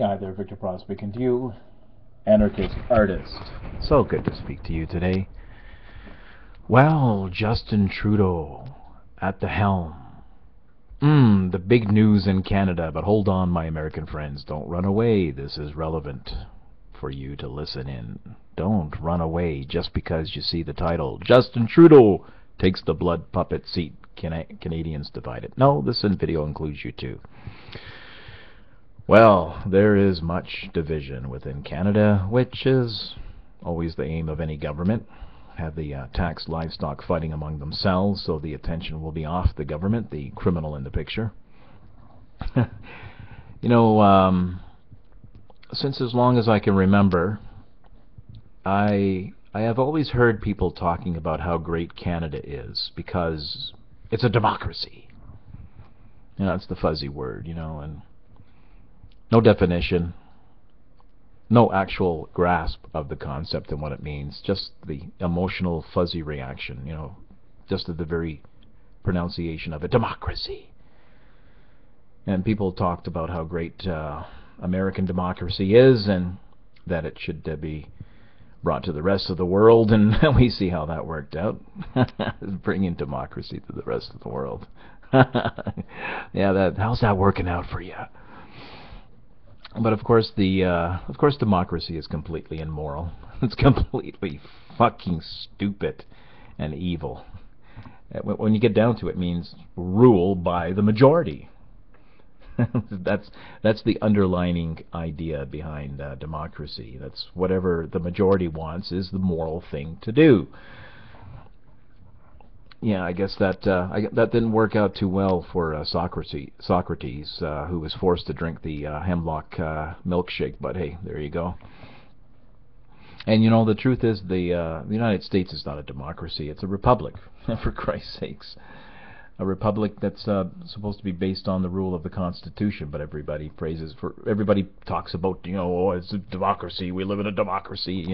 Hi there, Victor Pross speaking to you, anarchist artist. So good to speak to you today. Well, Justin Trudeau at the helm. The big news in Canada, but hold on, my American friends. Don't run away. This is relevant for you to listen in. Don't run away just because you see the title. Justin Trudeau takes the blood puppet seat. Canadians divided. No, this video includes you too. Well, there is much division within Canada, which is always the aim of any government. Have the taxed livestock fighting among themselves, so the attention will be off the government, the criminal in the picture. Since as long as I can remember, I have always heard people talking about how great Canada is because it's a democracy. It's the fuzzy word, and no definition, no actual grasp of the concept and what it means, just the emotional fuzzy reaction, just at the very pronunciation of it, democracy. And people talked about how great American democracy is and that it should be brought to the rest of the world, and we see how that worked out. Bringing democracy to the rest of the world. Yeah, how's that working out for you? But of course, democracy is completely immoral. It's completely fucking stupid and evil. When you get down to it, it means rule by the majority. That's the underlining idea behind democracy. That's whatever the majority wants is the moral thing to do. Yeah, I guess that didn't work out too well for Socrates, who was forced to drink the hemlock milkshake. But hey, there you go. And the truth is, the United States is not a democracy; it's a republic. For Christ's sakes, a republic that's supposed to be based on the rule of the Constitution. But everybody talks about it's a democracy. We live in a democracy.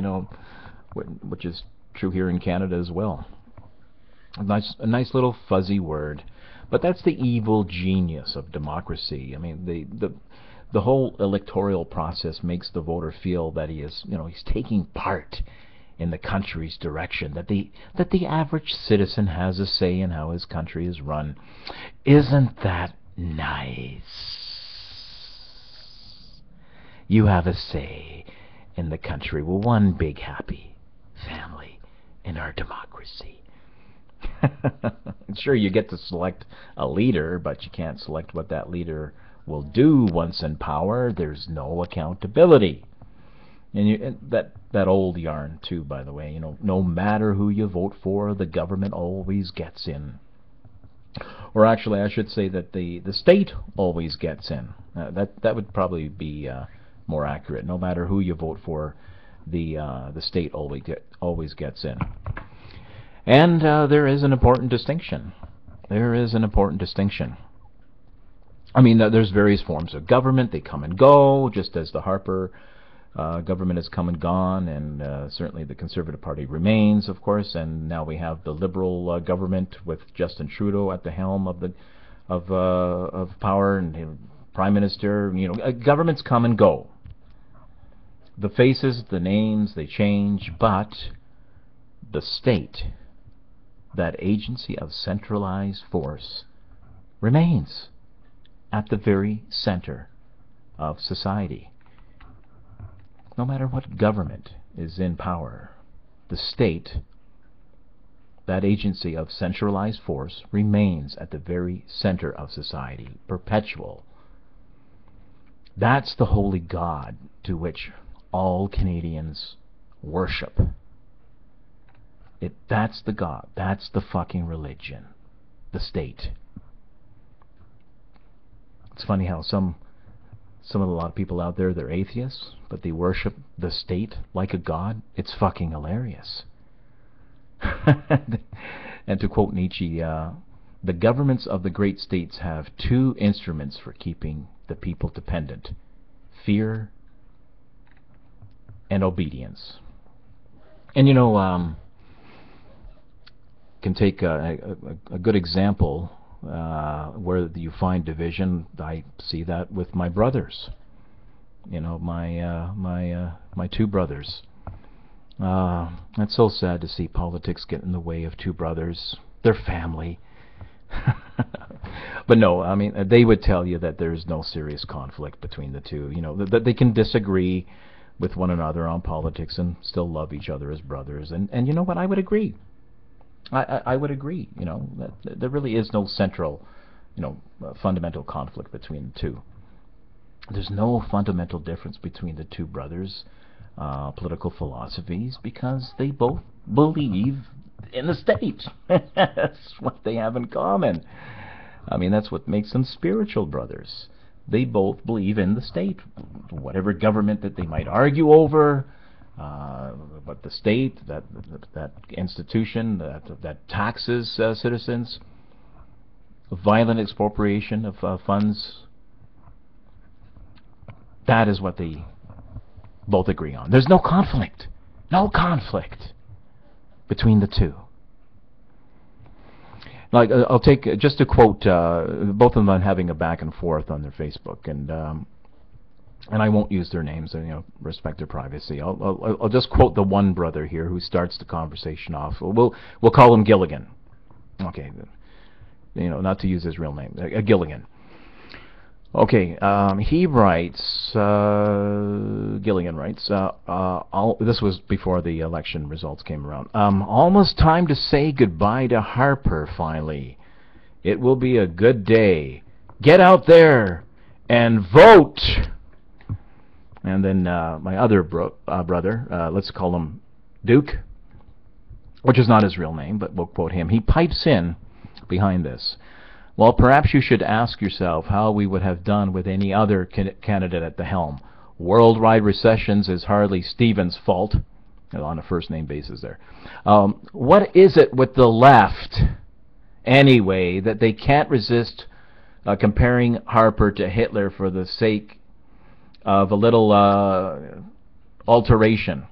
Which is true here in Canada as well. A nice little fuzzy word, but that's the evil genius of democracy. I mean, the whole electoral process makes the voter feel that he's taking part in the country's direction, that the average citizen has a say in how his country is run. Isn't that nice? You have a say in the country. We're one big happy family in our democracy. Sure, you get to select a leader, but you can't select what that leader will do once in power. There's no accountability. And that old yarn too, by the way, no matter who you vote for, the government always gets in. Or actually, I should say that the state always gets in. That would probably be more accurate. No matter who you vote for, the state always gets in. And there is an important distinction. I mean, there's various forms of government. They come and go, just as the Harper government has come and gone, and certainly the Conservative Party remains, of course. And now we have the Liberal government with Justin Trudeau at the helm of power and Prime Minister. Governments come and go. The faces, the names, they change, but the state, that agency of centralized force, remains at the very center of society. No matter what government is in power, the state, that agency of centralized force, remains at the very center of society, perpetual. That's the holy God to which all Canadians worship. That's the God. That's the fucking religion. The state. It's funny how a lot of people out there, they're atheists, but they worship the state like a god. It's fucking hilarious. And to quote Nietzsche, the governments of the great states have two instruments for keeping the people dependent: fear and obedience. And can take a good example where you find division. I see that with my brothers. You know, my two brothers. It's so sad to see politics get in the way of two brothers. They're family. But no, I mean, they would tell you that there's no serious conflict between the two. You know, that they can disagree with one another on politics and still love each other as brothers. And you know what? I would agree. I would agree. You know, that there really is no central, fundamental conflict between the two. There's no fundamental difference between the two brothers' political philosophies because they both believe in the state. That's what they have in common. I mean, that's what makes them spiritual brothers. They both believe in the state, whatever government that they might argue over, but the state, that institution, that taxes citizens, violent expropriation of funds. That is what they both agree on. There's no conflict. No conflict between the two. Like, I'll take just a quote, both of them having a back and forth on their Facebook, and I won't use their names, respect their privacy. I'll just quote the one brother here who starts the conversation off. We'll call him Gilligan. Okay, not to use his real name, Gilligan. Okay, he writes, Gilligan writes, this was before the election results came around. Almost time to say goodbye to Harper, finally. It will be a good day. Get out there and vote! And then my other brother, let's call him Duke, which is not his real name, but we'll quote him. He pipes in behind this. Well, perhaps you should ask yourself how we would have done with any other candidate at the helm. Worldwide recessions is hardly Stephen's fault, on a first-name basis there. What is it with the left, anyway, that they can't resist comparing Harper to Hitler for the sake of a little alteration?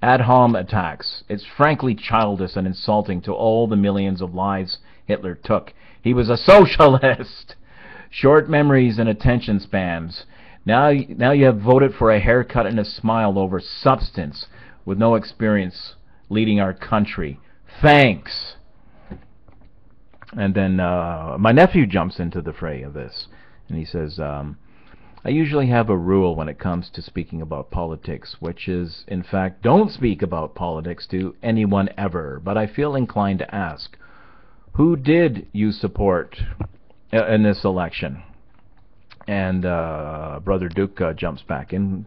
Ad hom attacks. It's frankly childish and insulting to all the millions of lives Hitler took. He was a socialist. Short memories and attention spans. Now you have voted for a haircut and a smile over substance with no experience leading our country. Thanks. And then my nephew jumps into the fray of this, and he says, I usually have a rule when it comes to speaking about politics, which is, in fact, don't speak about politics to anyone ever. But I feel inclined to ask, who did you support in this election? And Brother Duke jumps back in,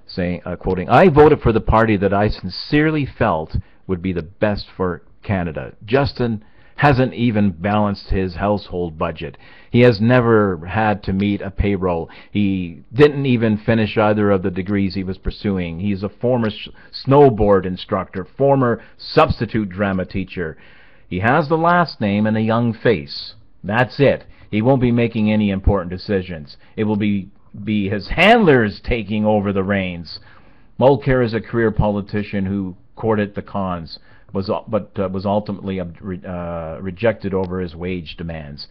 saying, quoting, I voted for the party that I sincerely felt would be the best for Canada. Justin hasn't even balanced his household budget. He has never had to meet a payroll. He didn't even finish either of the degrees he was pursuing. He's a former snowboard instructor, former substitute drama teacher. He has the last name and a young face. That's it. He won't be making any important decisions. It will be his handlers taking over the reins. Mulcair is a career politician who courted the cons, but was ultimately rejected over his wage demands.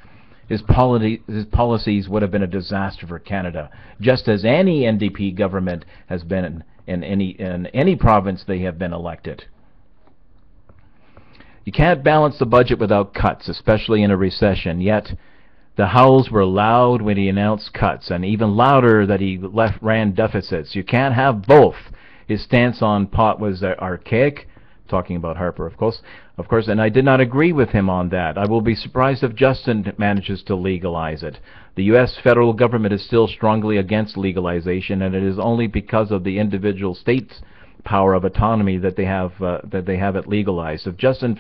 His policies would have been a disaster for Canada, just as any NDP government has been in any province they have been elected. You can't balance the budget without cuts, especially in a recession, yet the howls were loud when he announced cuts, and even louder that he ran deficits. You can't have both. His stance on pot was archaic, talking about Harper, of course, and I did not agree with him on that. I will be surprised if Justin manages to legalize it. The U.S. federal government is still strongly against legalization, and it is only because of the individual states' power of autonomy that they have it legalized. If Justin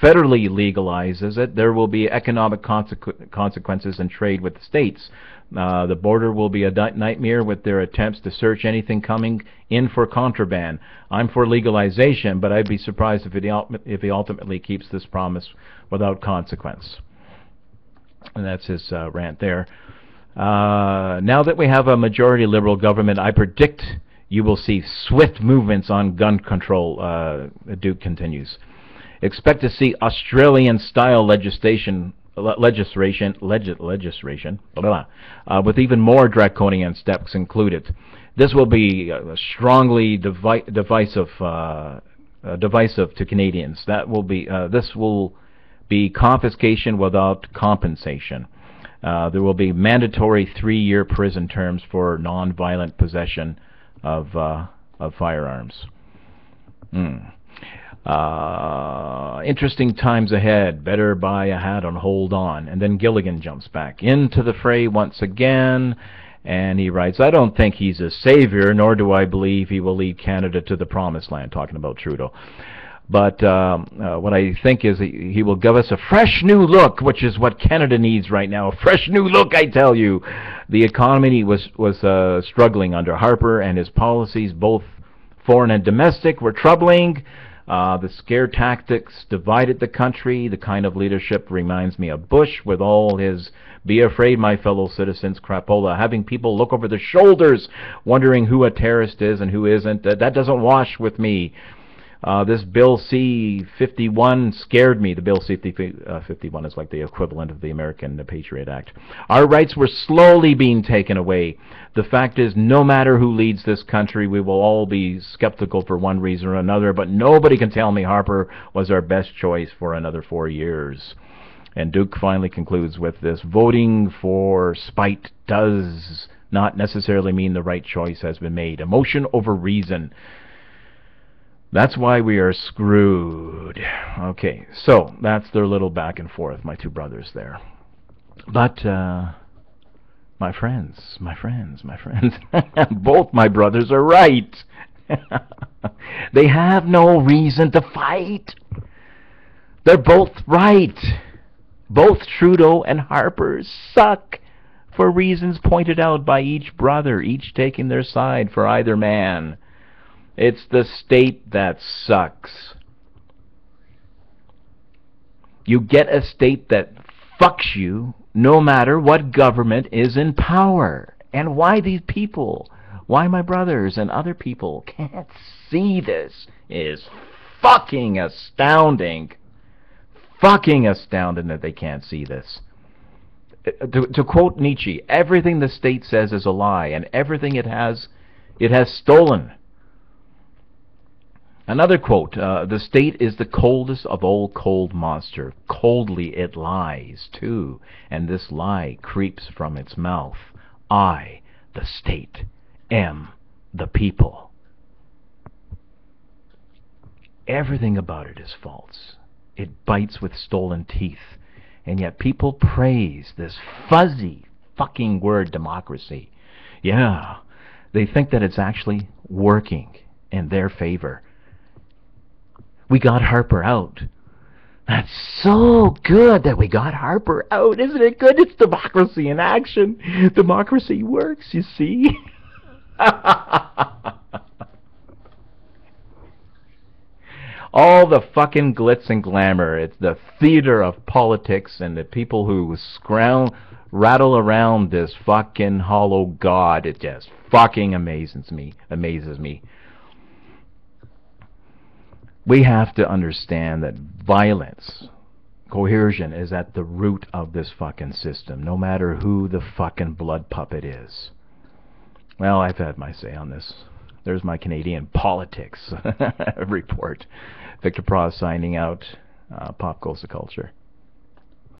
federally legalizes it, there will be economic consequences in trade with the states. The border will be a nightmare with their attempts to search anything coming in for contraband. I'm for legalization, but I'd be surprised if he ultimately keeps this promise without consequence. And that's his rant there. Now that we have a majority Liberal government, I predict you will see swift movements on gun control, Duke continues. Expect to see Australian-style legislation legislation, with even more draconian steps included. This will be strongly divisive to Canadians. This will be confiscation without compensation. There will be mandatory 3-year prison terms for non-violent possession of firearms. Interesting times ahead. Better buy a hat and hold on. And then Gilligan jumps back into the fray once again, and he writes, I don't think he's a savior, nor do I believe he will lead Canada to the promised land, talking about Trudeau. But what I think is he will give us a fresh new look, which is what Canada needs right now. A fresh new look, I tell you. The economy was struggling under Harper, and his policies, both foreign and domestic, were troubling. The scare tactics divided the country. The kind of leadership reminds me of Bush with all his "be afraid, my fellow citizens" crapola, having people look over their shoulders, wondering who a terrorist is and who isn't. That doesn't wash with me. This Bill C-51 scared me. The Bill C-51 is like the equivalent of the American Patriot Act. Our rights were slowly being taken away. The fact is, no matter who leads this country, we will all be skeptical for one reason or another, but nobody can tell me Harper was our best choice for another 4 years. And Duke finally concludes with this: voting for spite does not necessarily mean the right choice has been made. Emotion over reason. That's why we are screwed. Okay, so that's their little back and forth, my two brothers there. But, my friends, both my brothers are right. They have no reason to fight. They're both right. Both Trudeau and Harper suck for reasons pointed out by each brother, each taking their side for either man. It's the state that sucks. You get a state that fucks you no matter what government is in power. And why these people, why my brothers and other people can't see this is fucking astounding. Fucking astounding that they can't see this. To quote Nietzsche, everything the state says is a lie, and everything it has stolen. Another quote, the state is the coldest of all cold monster. Coldly it lies, too, and this lie creeps from its mouth. I, the state, am the people. Everything about it is false. It bites with stolen teeth, and yet people praise this fuzzy fucking word democracy. Yeah, they think that it's actually working in their favor. We got Harper out. That's so good that we got Harper out. Isn't it good? It's democracy in action. Democracy works, you see. All the fucking glitz and glamour. It's the theater of politics and the people who rattle around this fucking hollow god. It just fucking amazes me. We have to understand that violence, coercion, is at the root of this fucking system, no matter who the fucking blood puppet is. Well, I've had my say on this. There's my Canadian politics report. Victor Pross signing out. Pop Goes the Culture.